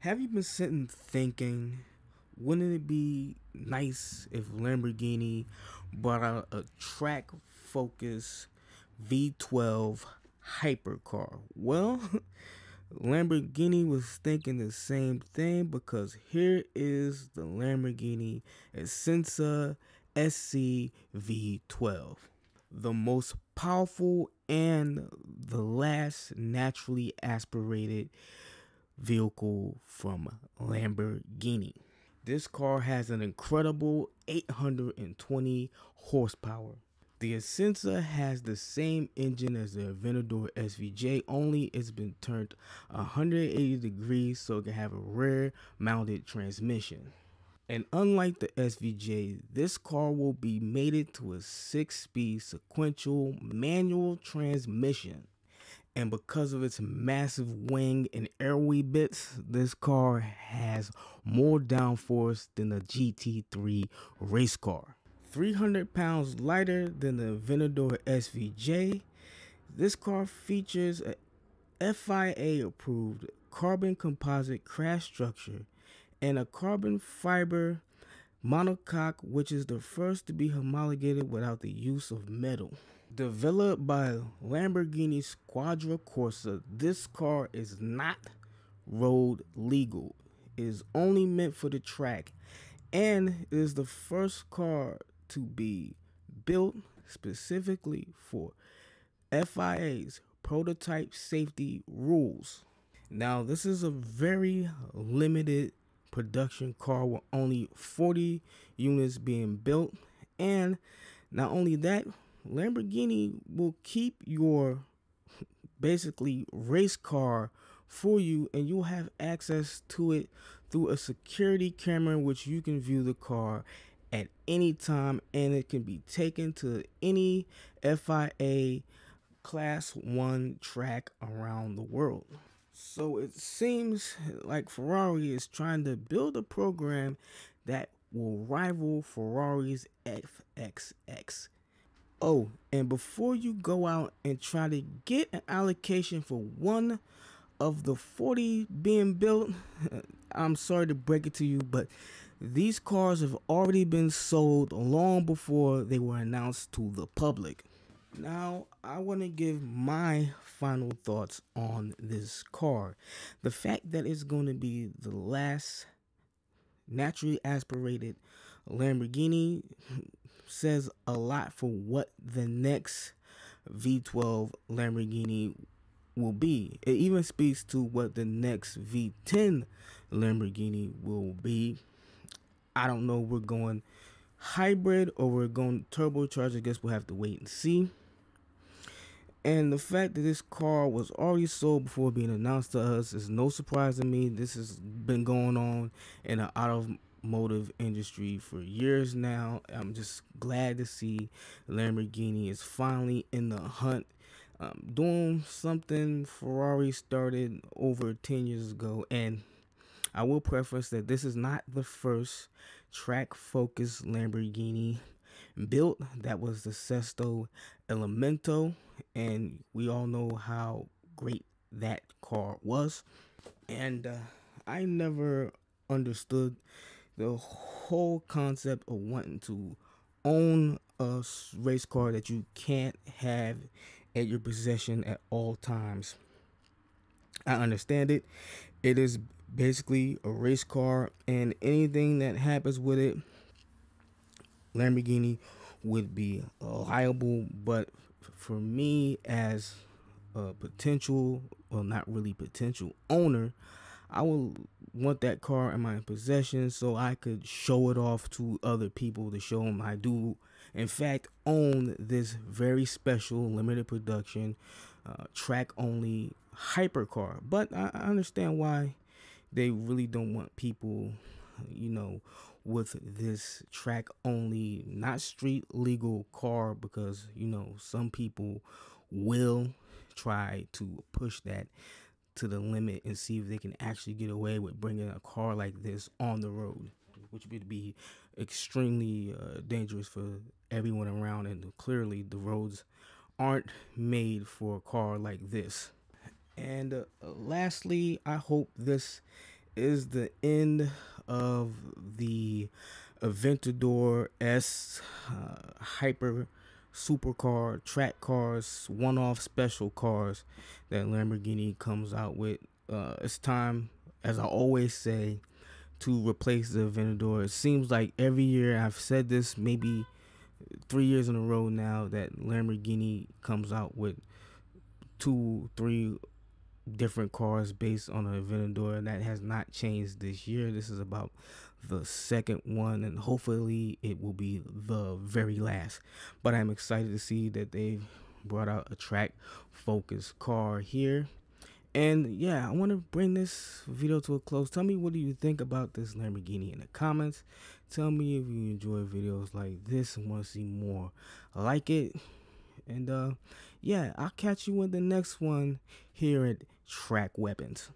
Have you been sitting thinking, wouldn't it be nice if Lamborghini brought out a track focused V12 hypercar? Well, Lamborghini was thinking the same thing because here is the Lamborghini Essenza SCV12, the most powerful and the last naturally aspirated vehicle from Lamborghini. This car has an incredible 820 horsepower. The Essenza has the same engine as the V12 SVJ, only it's been turned 180 degrees so it can have a rear mounted transmission. And unlike the SVJ, this car will be mated to a 6-speed sequential manual transmission. And because of its massive wing and airway bits, this car has more downforce than a GT3 race car. 300 pounds lighter than the V12 SVJ, this car features a FIA approved carbon composite crash structure and a carbon fiber monocoque, which is the first to be homologated without the use of metal. Developed by Lamborghini Squadra Corsa, this car is not road legal. It is only meant for the track, and it is the first car to be built specifically for FIA's prototype safety rules. Now, this is a very limited production car with only 40 units being built, and not only that, Lamborghini will keep your basically race car for you, and you'll have access to it through a security camera which you can view the car at any time, and it can be taken to any FIA class 1 track around the world. So it seems like Ferrari is trying to build a program that will rival Ferrari's FXX. Oh, and before you go out and try to get an allocation for one of the 40 being built, I'm sorry to break it to you, but these cars have already been sold long before they were announced to the public. Now, I want to give my final thoughts on this car. The fact that it's going to be the last naturally aspirated Lamborghini says a lot for what the next V12 Lamborghini will be. It even speaks to what the next V10 Lamborghini will be. I don't know, we're going hybrid or we're going turbocharged. I guess we'll have to wait and see. And the fact that this car was already sold before being announced to us is no surprise to me. This has been going on in the automotive industry for years now. I'm just glad to see Lamborghini is finally in the hunt, doing something Ferrari started over 10 years ago. And I will preface that this is not the first track-focused Lamborghini built. That was the Sesto Elemento, and we all know how great that car was. And I never understood the whole concept of wanting to own a race car that you can't have at your possession at all times. I understand it. It is basically a race car, and anything that happens with it, Lamborghini would be liable. But for me, as a potential, well, not really potential owner, I would want that car in my possession so I could show it off to other people, to show them I do in fact own this very special limited production track only hypercar. But I understand why they really don't want people, with this track only, not street legal car, because some people will try to push that to the limit and see if they can actually get away with bringing a car like this on the road, which would be extremely dangerous for everyone around. And clearly the roads aren't made for a car like this. And lastly, I hope this is the end of the Aventador S hyper supercar track cars, one-off special cars that Lamborghini comes out with. It's time, as I always say, to replace the Aventador. It seems like every year, I've said this maybe 3 years in a row now, that Lamborghini comes out with 2, 3 different cars based on an Aventador, and that has not changed this year. This is about the second one, and hopefully it will be the very last. But I'm excited to see that they've brought out a track focused car here. And yeah, I want to bring this video to a close. Tell me, what do you think about this Lamborghini in the comments? Tell me if you enjoy videos like this and want to see more like it. And yeah, I'll catch you in the next one here at Track Weapons.